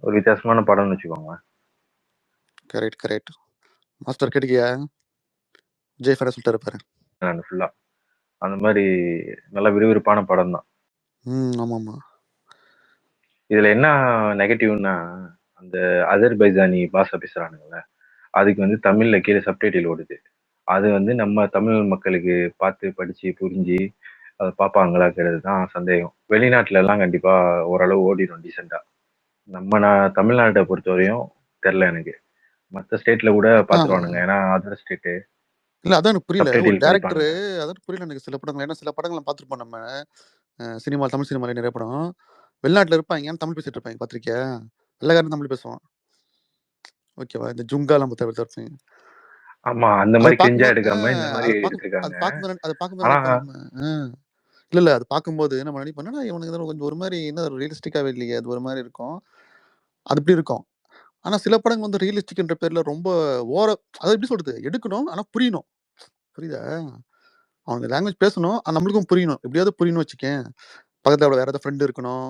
ஒரு வித்தியாசமான படம்னு வச்சுக்கோங்க. Correct correct. மாஸ்டர் கேட்டுக்கியா? விஜய் ஃபேரா சொல்லிட்டாரு பாரு. நான் ஃபுல்லா அந்த மாதிரி நல்ல விறுவிறுப்பான படம் தான். ஆமாம்மா. இதுல என்ன நெகட்டிவ்னா, அந்த அஜர்பைஜானி பாஷை பேசுறானுங்கல்ல, அதுக்கு வந்து தமிழ்ல கீழே சப்டைட்டில் ஓடுது. அது வந்து நம்ம தமிழ் மக்களுக்கு பார்த்து படிச்சு புரிஞ்சு அதை பார்ப்பாங்களாங்கிறது தான் சந்தேகம். வெளிநாட்டுல எல்லாம் கண்டிப்பா ஓரளவு ஓடிடும் டீசெண்டா. நம்ம தமிழ்நாட்டை பொறுத்தவரையும் தெரில எனக்கு. மற்ற ஸ்டேட்ல கூட பார்த்துருவானுங்க, ஏன்னா அதர் ஸ்டேட்டு. இல்ல அதான் எனக்கு புரியல. ஒரு சப்டைட்டில் டேரக்டர் படிப்பானுங்க. அதான் புரியல எனக்கு சில படங்கள். ஏன்னா சில படங்கள் பார்த்துருப்போம் நம்ம சினிமா, தமிழ் சினிமால நிறைய படம் வெளிநாட்டுல இருப்பாங்க, ஏன்னா தமிழ் பேசிட்டு இருப்பாங்க. பார்த்திருக்கியா? வெள்ளைக்காரன் தமிழ் பேசுவான். ஓகேவா? இந்த ஜுங்காலாம் பார்த்துருப்பீங்க. ஆமா, அந்த அது மாதிரி கிரிஞ்சா பார்க்கும்போது எடுக்காம இந்த மாதிரி அது எடுத்திருக்காங்க. பார்க்கும்போது ஆனா நினைப்போம் நம்ம. இல்ல அது பார்க்கும்போது நம்ம நினைப்போம், என்னடா இவனுக்கு கொஞ்சம் ஒரு மாதிரி என்ன ரியலிஸ்டிக்காவே இல்லையே, அது ஒரு மாதிரி இருக்கும். அது இப்படி இருக்கும். ஆனா சில படங்கள் வந்து ரியலிஸ்டிக்ன்ற பேர்ல ரொம்ப அதை எப்படி சொல்றது, எடுக்கணும் ஆனா புரியணும். புரியுதா? அவங்க லாங்குவேஜ் பேசணும், நம்மளுக்கும் புரியணும். எப்படியாவது புரியணும் வச்சுக்கேன். பக்கத்துல வேற ஏதாவது ஃப்ரெண்ட் இருக்கணும்.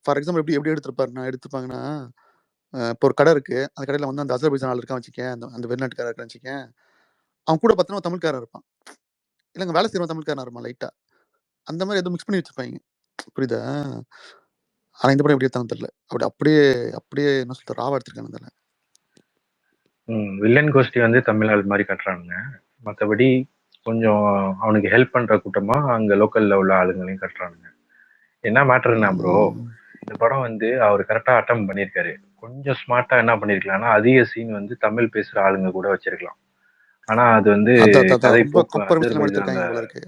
ஃபார் எக்ஸாம்பிள் எப்படி எப்படி எடுத்துப்பாங்கன்னா, இப்போ ஒரு கடை இருக்கு. அந்த கடையில வந்து அந்த அசர்பைஜான் ஆள் இருக்கான்னு வச்சுக்கேன், அந்த வெளிநாட்டுக்காரர் இருக்கான்னு வச்சுக்கேன். அவன் கூட பார்த்தீங்கன்னா தமிழ்காரன் இருப்பான். இல்லைங்க வேலை செய்யறவன் தமிழ்காரனா இருப்பான் லைட்டா. அந்த மாதிரி எதுவும் மிக்ஸ் பண்ணி வச்சிருப்பாங்க. புரியுதா? ஆனா இந்த படம் எப்படி எடுத்தாங்கன்னு தெரியல. அப்படியே அப்படியே என்ன சொல்றது, ராவா எடுத்திருக்காங்க அதில். வில்லன் கோஷ்டி வந்து தமிழ் ஆள் மாதிரி கட்டுறானுங்க. மற்றபடி கொஞ்சம் அவனுக்கு ஹெல்ப் பண்ற கூட்டமா அங்க லோக்கல்ல உள்ள ஆளுங்களையும் கட்டுறானுங்க. என்ன மேட்டர்னா ப்ரோ, இந்த படம் வந்து அவர் கரெக்டா அட்டம் பண்ணியிருக்காரு. கொஞ்சம் ஸ்மார்ட்டா என்ன பண்ணிருக்கலாம்னா, அதிக சீன் வந்து தமிழ் பேசுற ஆளுங்க கூட வச்சிருக்கலாம். ஆனா அது வந்து கதை ரொம்ப போக்கு காம்ப்ரமைஸ் எல்லாம் அஜர்பைஜான்ல. எடுத்திருக்காங்க போல இருக்கு.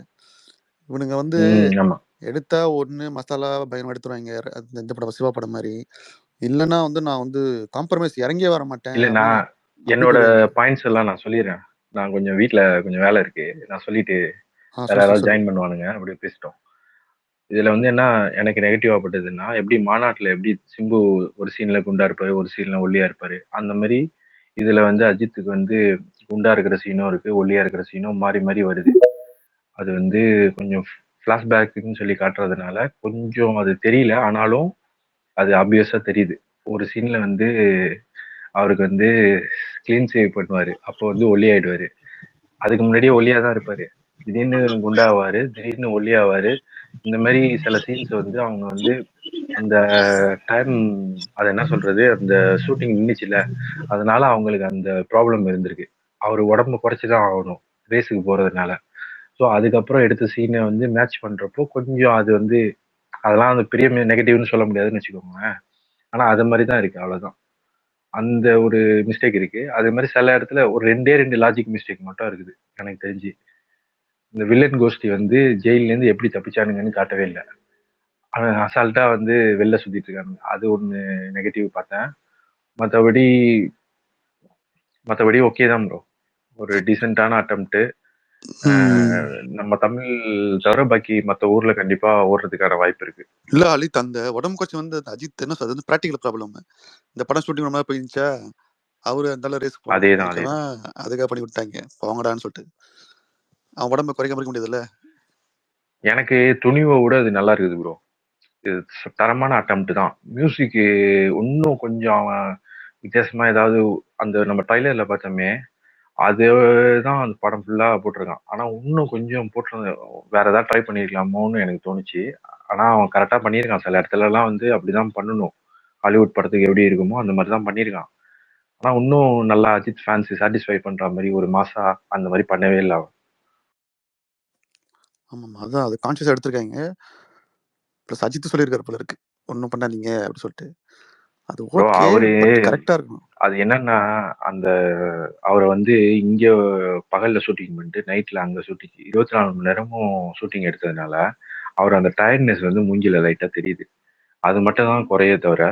இவனுங்க வந்து ஆமா, எடுத்தா ஒண்ணு மசாலா பயன் எடுத்துருவாங்க, இந்த படம் சிவா படம் மாதிரி. இல்லைன்னா வந்து நான் வந்து காம்ப்ரமைஸ் இறங்கியே வர மாட்டேன் இல்ல நான் அப்படின்னு அப்படி என்னோட போயிடுவாங்க. பாயிண்ட்ஸ் எல்லாம் நான் சொல்லிடுறேன். நான் கொஞ்சம் வீட்ல கொஞ்சம் வேலை இருக்கு, நான் சொல்லிட்டு வேற சொல்லு யாராவது சொல்லு. ஜாயின் பண்ணுவானுங்க அப்படி பேசிட்டோம். இதுல வந்து என்ன எனக்கு நெகட்டிவா பட்டதுன்னா, எப்படி மாநாட்டுல எப்படி சிம்பு ஒரு சீன்ல குண்டா இருப்பாரு, ஒரு சீன்ல ஒல்லியா இருப்பாரு, அந்த மாதிரி இதுல வந்து அஜித்துக்கு வந்து குண்டா இருக்கிற சீனும் இருக்கு, ஒல்லியா இருக்கிற சீனும் மாறி மாறி வருது. அது வந்து கொஞ்சம் ஃபிளாஷ்பேக்குன்னு சொல்லி காட்டுறதுனால கொஞ்சம் அது தெரியல. ஆனாலும் அது ஆப்வியஸா தெரியுது. ஒரு சீன்ல வந்து அவருக்கு வந்து கிளீன் சேவ் பண்ணுவாரு, அப்போ வந்து ஒல்லி ஆயிடுவாரு. அதுக்கு முன்னாடியே ஒல்லியா தான் இருப்பாரு, திடீர்னு குண்டாவாரு, திடீர்னு ஒல்லியாவாரு. இந்த மாதிரி சில சீன்ஸ் வந்து அவங்க வந்து அந்த டைம், அது என்ன சொல்றது, அந்த ஷூட்டிங் நின்றுச்சுல, அதனால அவங்களுக்கு அந்த ப்ராப்ளம் இருந்திருக்கு. அவர் உடம்பு குறைச்சிதான் ஆகணும் ரேஸுக்கு போறதுனால. ஸோ அதுக்கப்புறம் எடுத்த சீனை வந்து மேட்ச் பண்றப்போ கொஞ்சம் அது வந்து அதெல்லாம் அந்த பெரிய நெகட்டிவ்னு சொல்ல முடியாதுன்னு வச்சுக்கோங்க. ஆனா அது மாதிரி தான் இருக்கு, அவ்வளவுதான். அந்த ஒரு மிஸ்டேக் இருக்கு. அதே மாதிரி சில இடத்துல ஒரு ரெண்டு லாஜிக் மிஸ்டேக் மட்டும் இருக்குது எனக்கு தெரிஞ்சு. இந்த வில்லன் கோஷ்டி வந்து ஜெயில இருந்து எப்படி தப்பிச்சானுங்கன்னு காட்டவே இல்லை. அவன் அசால்ட்டா வந்து வெளில சுத்திட்டு இருக்காங்க. அது ஒண்ணு நெகட்டிவ் பார்த்தேன். மற்றபடி மற்றபடி ஓகே தான் ப்ரோ. ஒரு டீசென்டான அட்டம்ப்ட். நம்ம தமிழ் தவிர பாக்கி மற்ற ஊர்ல கண்டிப்பா ஓடுறதுக்கான வாய்ப்பு இருக்கு. இல்ல அலித், அந்த உடம்பு குறைச்சி வந்து அஜித் என்ன சொல்றது, பிராக்டிகல் ப்ராப்ளம். இந்த படம் ஷூட்டிங் ரொம்ப போயிருந்துச்சா, அவரு அந்த ரேஸ்க்கு போகணும். அதேதான் ஓகேவா? அதுக்காக பண்ணி விட்டாங்க போங்கடான்னு சொல்லிட்டு. அவன் உடம்பை குறைக்க முடியாதுல்ல. எனக்கு துணிவை விட அது நல்லா இருக்குது ப்ரோ. இது தரமான அட்டம்ப்ட் தான். மியூசிக் இன்னும் கொஞ்சம் வித்தியாசமா ஏதாவது, அந்த நம்ம ட்ரைலர்ல பார்த்தோமே அதுதான் அந்த படம் ஃபுல்லா போட்டிருக்கான். ஆனா இன்னும் கொஞ்சம் போட்டு வேற ஏதாவது ட்ரை பண்ணிருக்கலாமோன்னு எனக்கு தோணுச்சு. ஆனா அவன் கரெக்டா பண்ணியிருக்கான். சில இடத்துல எல்லாம் வந்து அப்படிதான் பண்ணணும். ஹாலிவுட் படத்துக்கு எப்படி இருக்குமோ அந்த மாதிரி தான் பண்ணியிருக்கான். ஆனா இன்னும் நல்லா அஜித் ஃபேன்ஸ் சாட்டிஸ்ஃபை பண்ற மாதிரி ஒரு மாசா அந்த மாதிரி பண்ணவே இல்லை அவன். ஆமாம், அதான் அது கான்சியஸா எடுத்திருக்காங்க. ப்ளஸ் அஜித் சொல்லியிருக்காரு போல இருக்கு, ஒன்றும் பண்ணாதீங்க அப்படி சொல்லிட்டு. அது ப்ரோ ஓகே, அவரு பட் கரெக்டா இருக்கணும். அது என்னன்னா, அந்த அவரை வந்து இங்க பகல்ல ஷூட்டிங் பண்ணிட்டு நைட்ல அங்க ஷூட்டிங் 24 மணி நேரமும் ஷூட்டிங் எடுத்ததுனால அவர் அந்த டயர்ட்னஸ் வந்து மூஞ்சில லைட்டா தெரியுது. அது மட்டும் தான் குறையே தவிர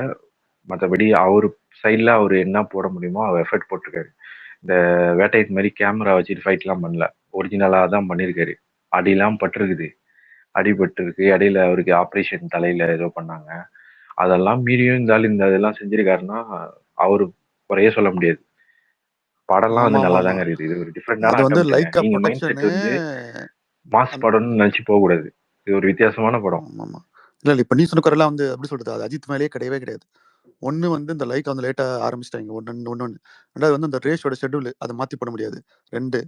மற்றபடி அவர் சைடில் அவர் என்ன போட முடியுமோ அவர் எஃபர்ட் போட்டிருக்காரு. இந்த வேட்டைட் மாதிரி கேமரா வச்சுட்டு ஃபைட்லாம் பண்ணல, ஒரிஜினலாக தான் பண்ணியிருக்காரு. அடிலாம் பட்டிருக்குது, அடிபட்டிருக்கு. இடையில அவருக்கு ஆப்ரேஷன் தலையில ஏதோ பண்ணாங்க. அதெல்லாம் மீறியும் இருந்தாலும் இந்த இதெல்லாம் செஞ்சிருக்காருன்னா அவரு குறைய சொல்ல முடியாது. படம்லாம் ஆமா வந்து ஆமா நல்லா ஆமா. தாங்க இருக்குது. இது ஒரு டிஃப்ரெண்டான அது வந்து அட்டம்ப்ட்டுங்க. லைக்கா நீங்க மைண்ட் செட் ப்ரொடக்ஷனு. வந்து மாஸ் படம்னு நினைச்சு போக கூடாது. இது ஒரு வித்தியாசமான படம். ஆமா ஆமா. இல்ல இப்ப நீ சொன்ன குறையெல்லாம் வந்து எப்படி சொல்றது, அது அஜித் மேலேயே கிடையவே கிடையாது. ஒண்ணு வந்து இந்த லைக்கா வந்து லேட்டா ஆரம்பிச்சுட்டாங்க. ஒண்ணு. 2வது வந்து அந்த ரேஸோட ஷெட்யூல் அத மாத்தி போட முடியாது. 2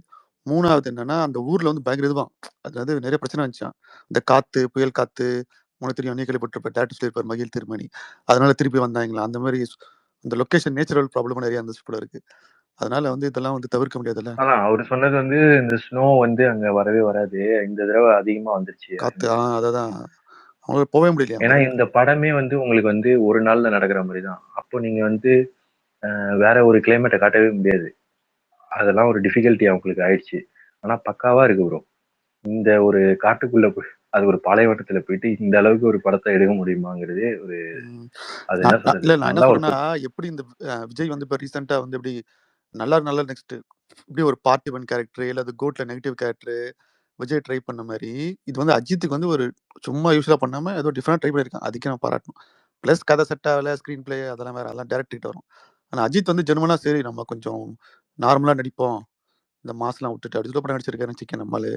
3வது என்னன்னா, அந்த ஊர்ல வந்து பயங்கர இதுவாம். அதாவது நெறைய பிரச்சனை வந்துச்சாம். இந்த காத்து, புயல் காத்து, உனக்கு தெரியும் நீ கேள்விப்பட்டிருப்ப. டைரக்டர் சொல்லியிருப்பாரு மகிழ் திருமணி. அதனால திருப்பி வந்தாங்களாம். அந்த மாரி அந்த லொகேஷன் நேச்சுரல் ப்ராப்ளமும் நெறைய இருந்துச்சு போல இருக்கு. அதனால வந்து இதெல்லாம் வந்து தவிர்க்க முடியாதுல்ல. ஆனா அவரு சொன்னது வந்து இந்த ஸ்னோ வந்து அங்க வரவே வராது. இந்த தடவ அதிகமா வந்துருச்சு காத்து அப்படின்னு சொல்லிட்டு. அததான். அவங்களால போவே முடியலையாம் ஏன்னா வேற. இந்த படமே வந்து உங்களுக்கு வந்து ஒரு நாள்ல நடக்கிற மாரி தான். அப்போ நீங்க வந்து வேற ஒரு கிளைமேட்ட காட்டவே முடியாது. அதெல்லாம் ஒரு டிஃபிகல்ட்டி அவங்களுக்கு ஆயிடுச்சு. ஆனா பக்காவா இருக்கு ப்ரோ. இந்த ஒரு காட்டுக்குள்ள போய் அது ஒரு பாலைவனத்துல போயிட்டு இந்த அளவுக்கு ஒரு படத்த எடுக்க முடியுமாங்கிறதே ஒரு ம். அது என்ன நான் நான் சொல்றது? இல்ல நான் என்ன நல்லா ஒர்க் சொல்றேன்னா, அவுட். எப்படி இந்த விஜய் வந்து இப்ப ரீசென்ட்டா வந்து எப்படி நல்லா நெக்ஸ்ட் இப்படி ஒரு பார்ட் 1 கேரக்டர் இல்ல அது கோட்ல நெகட்டிவ் கேரக்டர் விஜய் ட்ரை பண்ண மாரி, இது வந்து அஜித்துக்கு வந்து ஒரு சும்மா யூசுவலா பண்ணாம ஏதோ டிஃபரெண்டா ட்ரை பண்ணியிருக்கான். அதுக்கே நான் பாராட்டணும். பிளஸ் கதை செட் ஆகல, ஸ்க்ரீன் பிளே அதெல்லாம் வேற. அதெல்லாம் டைரக்டர் கிட்ட வரும். ஆனா அஜித் வந்து ஜென்யூனா சரி நம்ம கொஞ்சம் நார்மலா நடிப்போம். இந்த மாஸ்லாம் விட்டுட்டு அப்படி சொல்ல படம் நடிச்சிருக்காருன்னு வச்சுக்கேன் நம்மாளு.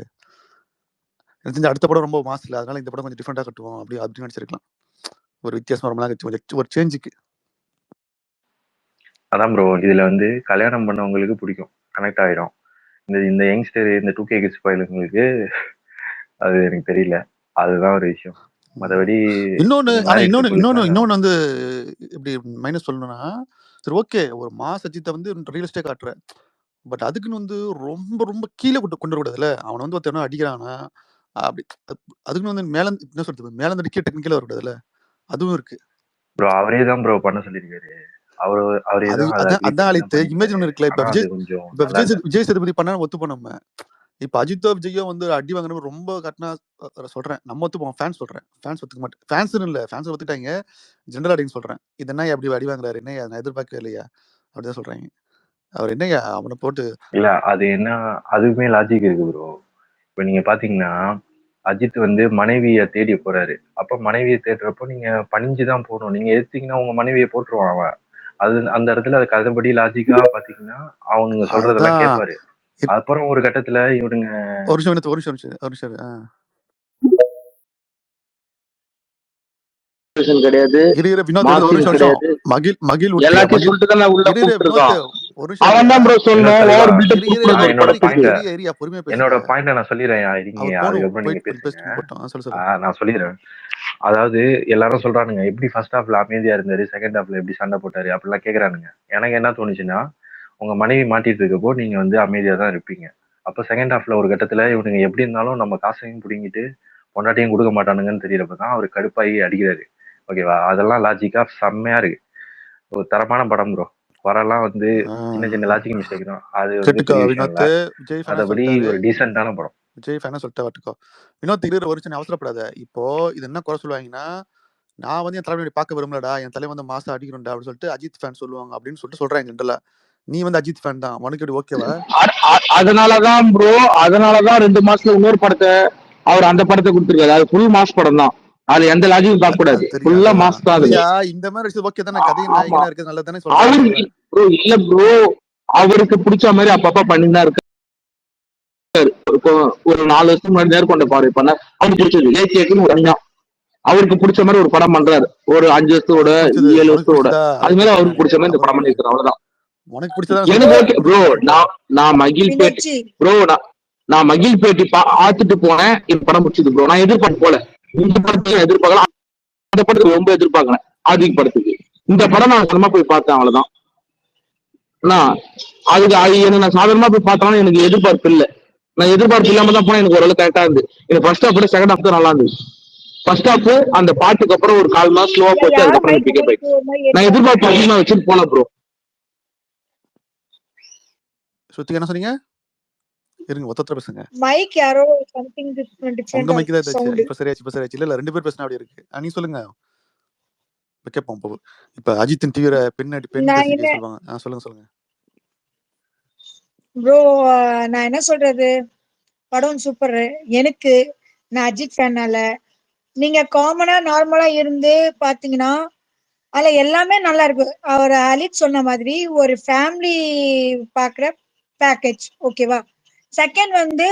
எனக்கு தெரிஞ்சு அடுத்த படம் ரொம்ப மாஸ் இல்ல. அதனால இந்த படம் கொஞ்சம் டிஃபரெண்டா கட்டுவோம். அப்படி நடிச்சிருக்கலாம். ஒரு வித்தியாசமா ரொம்ப நாள் கழிச்சு ஒரு சேஞ்சுக்கு. அதான் ப்ரோ. இதுல வந்து கல்யாணம் பண்ணவங்களுக்கு பிடிக்கும். கனெக்ட் ஆயிடும். இந்த இந்த யங்ஸ்டர் இந்த 2K கிட்ஸ் பயலுங்களுக்கு அது எனக்கு தெரியல. அதுதான் ஒரு விஷயம். மத்தபடி இன்னொன்னு இந்த ஆனா மாரி இன்னொன்னு இன்னொன்னு ட்ரிபிள்ஸ்லாம் இன்னொன்னு வந்து இப்படி மைனஸ் சொல்லணும்னா, சரி ஓகே ஒரு மாஸ் அஜித்த வந்து ரியலிஸ்டிக்கா காட்டுற. பட் அதுக்குன்னு வந்து ரொம்ப கீழ கொண்டு வரக்கூடாதுல்ல. அவன வந்து ஒருத்தன் அடிக்கிறான்னா, அப்படி அதுக்குன்னு வந்து என்ன சொல்றது? மேலருந்து அடிக்க டெக்னிக்கலா வரக்கூடாதுல்ல. அதுவும் இருக்கு. ப்ரோ அவரே தான் ப்ரோ பண்ண சொல்லியிருக்காரு. அவரு அவரே அது தான் அத அதான் அக்ரி அதான் பண்ணி தான் அழித்து இமேஜ் பண்ணியிருக்காரு. ஒண்ணு இருக்குல்ல. ஆனா அது கொஞ்சம் நல்லா இல்ல. விஜய் சேதுபதி பண்ணா ஒத்துப்போம் நம்ம. இப்ப அஜித்தோ, விஜய்யோ வந்து அடி வாங்குனது ரொம்ப காட்டுனா சொல்றேன். நம்ம ஒத்துப்போம். ஃபேன்ஸ் சொல்றேன். ஃபேன்ஸ் ஒத்துக்க மாட்டேன். ஃபேன்ஸ்ன்னு இல்ல. ஃபேன்ஸ் ஒத்துக்கிட்டாங்க. ஜெனரல் ஆடியன்ஸ் சொல்றேன். இது என்னய்யா இப்படி அடி வாங்குறாரு? என்னய்யா நான் எதிர்பார்க்கவே இல்லையா? அப்படிதான் சொல்றாய்ங்க. அவர் என்னய்யா அவன போட்டு இல்ல அது என்ன அதுவுமே லாஜிக் இருக்கு ப்ரோ. இப்ப நீங்க பாத்தீங்கன்னா, அஜித் வந்து மனைவிய தேடி போறாரு. அப்ப மனைவிய தேடுறப்போ நீங்க பணிஞ்சு தான் போணும். நீங்க எதிர்த்தீங்கன்னா உங்க மனைவிய போட்டுருவான் அவன். அது அந்த இடத்துல அது கதைப்படி லாஜிக்கா பாத்தீங்கன்னா, அவனுங்க சொல்றதெல்லாம் அதுதான் கேட்பாரு. அப்புறம் ஒரு கட்டத்துல இவனுங்க ஒரு நிமிஷம் வினோத், ஒரு நிமிஷம் இரு. கிடையாது, இரு வினோத் ஒரு மார்க்சியம் நிமிஷம். கிடையாது, மகிழ் விட்டுறியா? எல்லாத்தையும் சொல்லிட்டு தான் நான் உள்ள இரு வினோத் கூப்பிட்டுருக்கான். ஒரு நிமிஷம் அவன் இருயா. தான் ப்ரோ வினோத் சொல்லணும், தலைவா, ஓவர் பில்டப் கொடுக்கக்கூடாது நான் ஒரு என்னோட படத்துக்கு. பாயிண்ட இரியா பொறுமையா பேசுங்க. என்னோட பாயிண்ட நான் சொல்லிடுறேன். இருங்க. அவர் போனும். அதுக்கப்புறம் நீங்க கொஞ்சம் பேசுங்க. பேசிட்டு போட்டோம். சொல்லு. நான் சொல்லிடுறேன். அதாவது எல்லாரும் சொல்றானுங்க எப்படி ஃபர்ஸ்ட் ஹாஃப்ல அமைதியா இருந்தாரு, செகண்ட் ஹாஃப்ல எப்படி சண்டை போட்டாரு அப்படிலாம் கேக்குறானுங்க. எனக்கு என்ன தோணுச்சுன்னா, உங்க மனைவி மாட்டிட்டு இருக்கப்போ நீங்க வந்து அமைதியா தான் இருப்பீங்க. அப்ப செகண்ட் ஹாஃப்ல ஒரு கட்டத்துல இவனுங்க எப்படி இருந்தாலும் நம்ம காசையும் புடுங்கிட்டு பொண்டாட்டியும் கொடுக்க மாட்டானுங்கன்னு தெரியறப்பதான் அவர் கடுப்பாகி அடிக்கிறாரு. ஓகேவா? அதெல்லாம் லாஜிக்கா செம்மையா இருக்கு. ஒரு தரமான படம் ப்ரோ. படம்லாம் வந்து சின்ன சின்ன லாஜிக் மிஸ்டேக் தான். அது வந்து கேட்டுக்கோ பெரிய விஷயம் இல்ல. வினோத். விஜய் ஃபேனா மத்தபடி சொல்லிட்டாரு. ஒரு டீசென்டான படம். விஜய் ஃபேனா சொல்லிட்டா வாட்டுக்கோ. வினோத் இரு ஒரு நிமிஷம் அவசரப்படாத. இப்போ இது என்ன குறை சொல்லுவாங்கன்னா, நான் வந்து என் தலைவனை பார்க்க விரும்பலடா. என் தலைவன் வந்து மாசா அடிக்கணும்டா அப்படின்னு சொல்லிட்டு அஜித் ஃபேன் சொல்லுவாங்க அப்படின்னு சொல்றாங்க ஜென்ரலா. நீ வந்து அஜித் ஃபேன் தான். உனக்கு எப்படி ஓகேவா? அதனாலதான் ப்ரோ, அதனாலதான் 2 மாசத்துல இன்னொரு படத்தை அவர் அந்த படத்தை கொடுத்துருக்காரு. அது ஃபுல் மாஸ் படம் தான். அதுல எந்த லாஜிக்கும் பார்க்க அது கூடாது. தெரியும். ஃபுல்லா அதுதான் மாஸ் தான் அதுல. இல்லையா இந்த மாதிரி விஷயம் ஓகே தானே. கதை ஆமா. நாயகனா இருக்கிறது நல்லது தானே சொல்றேன். நான் அவருக்கு சொல்றேன். ப்ரோ இல்ல ப்ரோ, அவருக்கு பிடிச்ச மாதிரி அப்பப்ப பண்ணிதான் இருக்கு. இப்போ ஒரு 4 வருஷத்துக்கு முன்னாடி நேர்கொண்ட பார்வை பண்ண அவருக்கு பிடிச்சது ஏசியக்குன்னு ஒரு தனியா அவருக்கு பிடிச்ச மாதிரி ஒரு படம் பண்றாரு. ஒரு 5 வருஷத்தோட உனக்கு பிடிச்சது 7 உனக்கு வருஷத்தோட பிடிச்சதா அது அது மாதிரி பிரச்சனை அவருக்கு பிடிச்ச கிடையாது. மாதிரி இந்த படம் அவருக்கு பண்ணிருக்காரு. அவ்வளவுதான். உனக்கு பிடிச்சதா எனக்கு சொல்றேன். Okay bro. உனக்கு பிடிச்சது நான் மகிழ் பேட்டி வினோத்ஜி ப்ரோ, நான் மகிழ் பேட்டி பார்த்துட்டு போனேன். இந்த படம் முடிச்சது ப்ரோ. நான் எதிர்பார்த்து போல. இந்த படத்தையும் எதிர்பார்க்கலாம். அந்த படத்துக்கு ரொம்ப எதிர்பார்க்கிறேன். ஆதிக் படத்துக்கு. இந்த படம் நான் சாதாரணமா போய் பார்த்தேன். அவ்வளவுதான். நான் அது என்ன நான் சாதாரணமா போய் பார்த்தாலும் எனக்கு எதிர்பார்ப்பு இல்லை. நான் எதிர்பார்ப்பு இல்லாம தான் போனா எனக்கு ஓரளவு கரெக்டா இருந்து. எனக்கு ஃபர்ஸ்ட் ஹாஃப் செகண்ட் ஹாஃப் தான் நல்லா இருந்துச்சு. ஃபர்ஸ்ட் ஹாஃப் அந்த பாட்டுக்கு அப்புறம் ஒரு 1/4 மணி ஸ்லோவா போச்சு. யார் அதுக்கப்புறம் மைக் பிக்கப் உங்களுக்கு ஆயிடுச்சு. ஒரு மாதிரி நான் எக்கோ எதிர்பார்ப்பு கேக்குது? அதிகமா வச்சுட்டு போனேன் ப்ரோ. சுத்தி என்ன சொன்னீங்க? இருங்க ஒத்தத்துல பேசுங்க. மைக் யாரோ சம்திங் உங்க டிஃபரெண்டா மைக்கு தான் இதாச்சு. சவுண்ட். இப்ப சரியாச்சு. இல்ல 2 பேர் பேசினா அப்படி இருக்கு. நீ சொல்லுங்க. இப்ப கேட்போம். இப்ப அஜித்தின் தீவிர பெண் நான் ரசிகை என்ன சொல்லுவாங்க. சொல்லுங்க. ப்ரோ, நான் என்ன சொல்றது, படம் சூப்பர். எனக்கு நான் அஜித் ஃபேனால நீங்க காமனா நார்மலா இருந்து பாத்தீங்கன்னா அதுல எல்லாமே நல்லா இருக்கு. அவர் அலித் சொன்ன மாதிரி ஒரு ஃபேமிலி பாக்குற பேக்கேஜ் ஓகேவா. செகண்ட் வந்து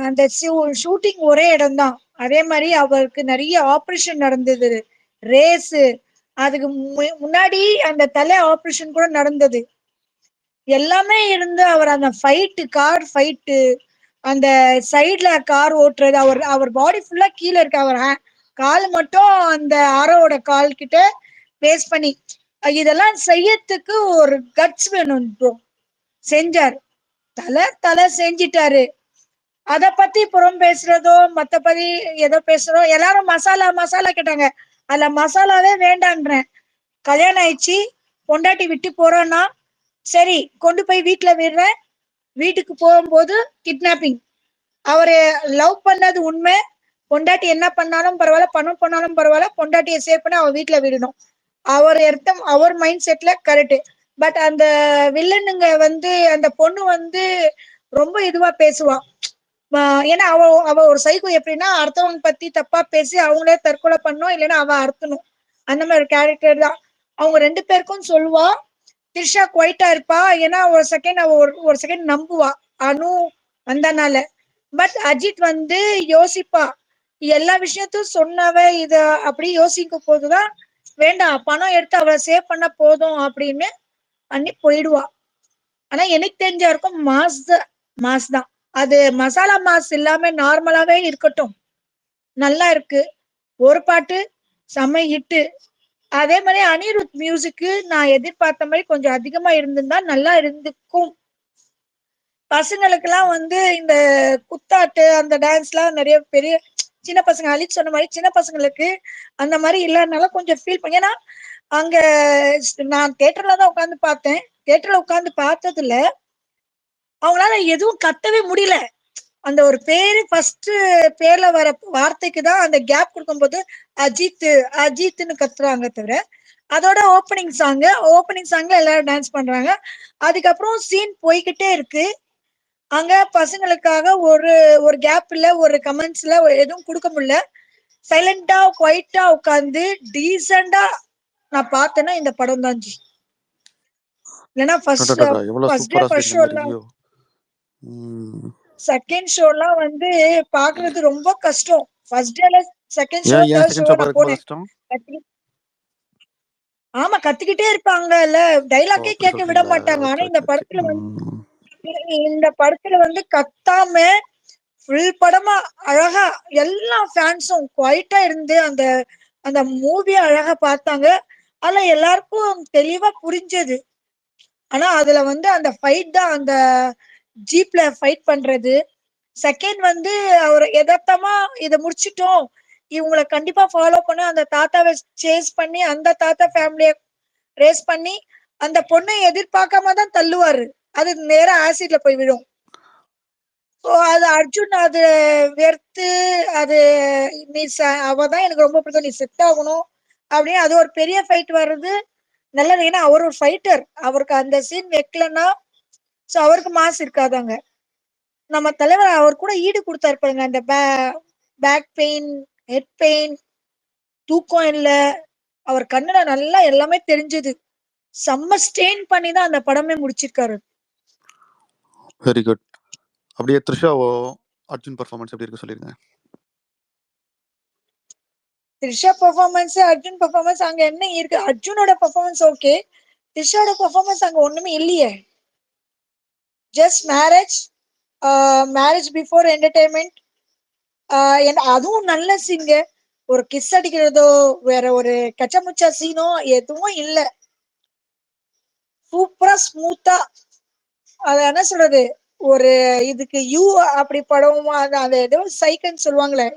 அந்த ஷூட்டிங் ஒரே இடம் தான். அதே மாதிரி அவருக்கு நிறைய ஆப்ரேஷன் நடந்தது. ரேஸ் அதுக்கு முன்னாடி அந்த தலை ஆபரேஷன் கூட நடந்தது. எல்லாமே இருந்து அவர் அந்த ஃபைட்டு, கார் ஃபைட்டு, அந்த சைடுல கார் ஓட்டுறது, அவர் பாடி ஃபுல்லா கீழே இருக்கு. அவர் கால் மட்டும் அந்த ஆரோட கால் கிட்ட பேஸ் பண்ணி இதெல்லாம் செய்யறதுக்கு ஒரு கட்ஸ் வேணும் ப்ரோ. செஞ்சார். தலை செஞ்சிட்டாரு. அத பத்தி புறம் பேசுறதோ மத்தபடி ஏதோ பேசுறோம். எல்லாரும் மசாலா கேட்டாங்க. அதுல மசாலாவே வேண்டான்றேன். கல்யாணம் ஆயிடுச்சு, பொண்டாட்டி விட்டு போறோம்னா சரி கொண்டு போய் வீட்டுல விடுறேன். வீட்டுக்கு போகும்போது கிட்னாப்பிங். அவரு லவ் பண்ணது உண்மை. பொண்டாட்டி என்ன பண்ணாலும் பரவாயில்ல, பணம் பண்ணாலும் பரவாயில்ல, பொண்டாட்டியை சேவ் பண்ண அவ வீட்டுல விடணும். அவர் மைண்ட் செட்ல கரெக்ட். பட் அந்த வில்லனுங்க அந்த பொண்ணு ரொம்ப இதுவா பேசுவா. ஏன்னா அவ ஒரு சைக்கோ. எப்படின்னா அடுத்தவங்க பத்தி தப்பா பேசி அவங்களே தற்கொலை பண்ணும், இல்லைன்னா அவ அறுத்தணும். அந்த மாதிரி கேரக்டர் தான். அவங்க 2 பேருக்கும் சொல்லுவா. திரிஷா குவைட்டா இருப்பா. ஏன்னா ஒரு செகண்ட் அவ ஒரு செகண்ட் நம்புவா அனு வந்தனால. பட் அஜித் யோசிப்பா. எல்லா விஷயத்தையும் சொன்னவ இத அப்படி யோசிக்கும் போதுதான் வேண்டாம், பணம் எடுத்து அவளை சேவ் பண்ண போதும் அப்படின்னு அன்னி போயிடுவா. ஆனா எனக்கு தெரிஞ்ச வரைக்கும் மாஸ் தான். அது மசாலா மாஸ் இல்லாம நார்மலாவே இருக்கட்டும், நல்லா இருக்கு. ஒரு பாட்டு செம்ம ஹிட்டு. அதே மாதிரி அனிருத் மியூசிக்கு நான் எதிர்பார்த்த மாதிரி கொஞ்சம் அதிகமா இருந்திருந்தா நல்லா இருந்துக்கும். பசங்களுக்கு எல்லாம் இந்த குத்தாட்டு அந்த டான்ஸ் எல்லாம் நிறைய பெரிய சின்ன பசங்க அலிக் சொன்ன மாதிரி சின்ன பசங்களுக்கு அந்த மாதிரி இல்லாதனால கொஞ்சம் ஃபீல் பண்ணி. ஏன்னா அங்க நான் தியேட்டர்ல தான் உட்காந்து பார்த்தேன். தியேட்டர்ல உட்காந்து பார்த்ததுல அவங்களால எதுவும் கத்தவே முடியல. அந்த ஒரு பேரு ஃபர்ஸ்ட் பேர்ல வர வார்த்தைக்கு தான் அந்த கேப் கொடுக்கும்போது அஜித் அஜித்னு கத்துறாங்க தவிர, அதோட ஓப்பனிங் சாங்ல எல்லாரும் டான்ஸ் பண்றாங்க. அதுக்கப்புறம் சீன் போய்கிட்டே இருக்கு. அங்க பசங்களுக்காக ஒரு ஒரு கேப் இல்ல, ஒரு கமெண்ட்ஸ்ல எதுவும் கொடுக்க முடியல. சைலண்டா குவைட்டா உட்காந்து டீசெண்டா நான் பார்த்தேன்னா இந்த படம் தான் ஜி. இல்லைன்னா ஃபர்ஸ்ட் டே ஃபர்ஸ்ட் ஷோலாம் செகண்ட் ஷோலாம் பாக்குறது ரொம்ப கஷ்டம். ஃபர்ஸ்ட் டேல செகண்ட் ஷோ தேர்ட் ஷோ நான் போனேன். ஆமா, கத்திக்கிட்டே இருப்பாங்கல்ல, டைலாக்கே கேட்க விட மாட்டாங்க. ஆனா இந்த படத்துல கத்தாம ஃபுல் படமா அழகா எல்லா ஃபேன்ஸும் குவைட்டா இருந்து அந்த அந்த மூவி அழகா பார்த்தாங்க. அதுல எல்லாருக்கும் தெளிவா புரிஞ்சது. ஆனா அதுல அந்த ஃபைட் தான், அந்த ஜீப்ல ஃபைட் பண்றது. செகண்ட் அவர் எதார்த்தமா இதை முடிச்சிட்டோம், இவங்களை கண்டிப்பா ஃபாலோ பண்ண அந்த தாத்தாவை சேஸ் பண்ணி அந்த தாத்தா ஃபேமிலிய ரேஸ் பண்ணி அந்த பொண்ணை எதிர்பார்க்காம தான் தள்ளுவாரு. அது நேரா ஆசிட்ல போய் விடும். அது அர்ஜுன் அது வெறுத்து அது நீ அவதான் எனக்கு ரொம்ப பிடிக்கும், நீ செட் ஆகணும் அப்படின்னு அது ஒரு பெரிய ஃபைட் வர்றது நல்லது. ஏன்னா அவர் ஒரு ஃபைட்டர். அவருக்கு அந்த சீன் வைக்கலன்னா அவருக்கு மாஸ் இருக்காதாங்க. நம்ம தலைவர் அவர் கூட ஈடு கொடுத்தாரு பாருங்க. அந்த பேக் பெயின், ஹெட் பெயின், தூக்கம் இல்ல, அவர் கண்ணுல நல்லா எல்லாமே தெரிஞ்சது. செம்ம ஸ்டெயின் பண்ணி தான் அந்த படமே முடிச்சிருக்காரு. Very good. அப்படியே த்ரிஷாவோ அர்ஜுன் பெர்ஃபார்மன்ஸ் எப்படி இருக்கு சொல்லிருங்க. த்ரிஷா பெர்ஃபார்மன்ஸ், அர்ஜுன் பெர்ஃபார்மன்ஸ் அங்க என்ன இருக்கு? அர்ஜுனோட பெர்ஃபார்மன்ஸ் ஓகே, த்ரிஷாவோட பெர்ஃபார்மன்ஸ் அங்க ஒண்ணுமே இல்லையே. Just marriage before entertainment. அதுவும் நல்ல சீங்க. ஒரு கிஸ் அடிக்கிறதோ வேற ஒரு கச்சமுச்சா சீனோ எதுவும் இல்ல. சூப்பரா ஸ்மூத்தா, அது என்ன சொல்றது, ஒரு இதுக்கு யூ அப்படி படம் அந்த ஏதோ சைக்கன்னு சொல்லுவாங்களே,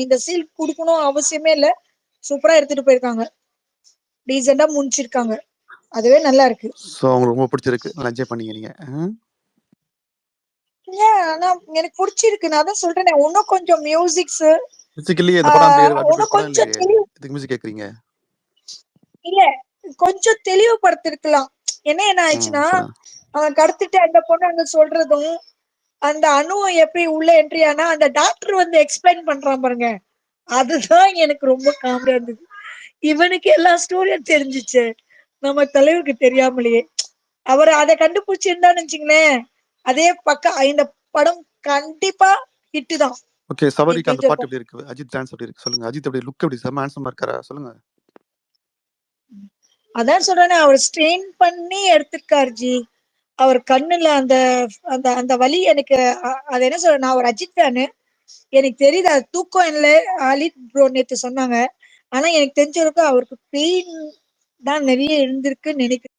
இந்த சீல் கொடுக்கணும் அவசியமே இல்ல. சூப்பரா எடுத்துட்டு போயிருக்காங்க, டீசெண்டா முடிச்சிருக்காங்க. அதுவே நல்லா இருக்கு. சோ உங்களுக்கு ரொம்ப பிடிச்சிருக்கு, என்ஜாய் பண்ணீங்க நீங்க? ஆனா எனக்கு பிடிச்சிருக்கு. நான் தான் சொல்றேன், இன்னும் கொஞ்சம் மியூசிக்ஸ் மியூசிக்கலி இந்த படம் இன்னும் கொஞ்சம் இதுக்கு மியூசிக் கேக்குறீங்க இல்ல, கொஞ்சம் தெளிவுபடுத்திருக்கலாம். என்ன ஆயிடுச்சுன்னா அவன் கடத்திட்டு அந்த பொண்ணு அங்க சொல்றதும் அந்த அணு எப்படி உள்ள என்ட்ரி ஆனா அந்த டாக்டர் எக்ஸ்பிளைன் பண்றான் பாருங்க, அதுதான் எனக்கு ரொம்ப காமெடியா இருந்தது. இவனுக்கு எல்லா ஸ்டோரியும் தெரிஞ்சிச்சு, நம்ம தலைவருக்கு தெரியாமலேயே. அவர் அதை கண்டுபிடிச்சிருந்தான்னு வச்சுங்களேன், அதே பக்கம் இந்த படம் கண்டிப்பா ஹிட் தான். ஓகே, சபரிக்கு அந்த பாட்டு எப்படி இருக்கு? அஜித் டான்ஸ் எப்படி இருக்கு சொல்லுங்க. அஜித் எப்படி லுக் எப்படி செம ஹேண்ட்ஸமா இருக்காரா சொல்லுங்க. அதான் சொல்றேனே, அவர் ஸ்ட்ரெயின் பண்ணி எடுத்திருக்காரு ஜி. அவர் கண்ணுல அந்த அந்த அந்த வலி எனக்கு அது என்ன சொல்ற, நான் ஒரு அஜித் ஃபேனு, எனக்கு தெரியுது அது தூக்கம் இல்ல. அலித் ப்ரோ நேத்து சொன்னாங்க. ஆனா எனக்கு தெரிஞ்ச வரைக்கும் அவருக்கு பெயின் தான் நிறைய இருந்திருக்குன்னு நினைக்கிறேன்.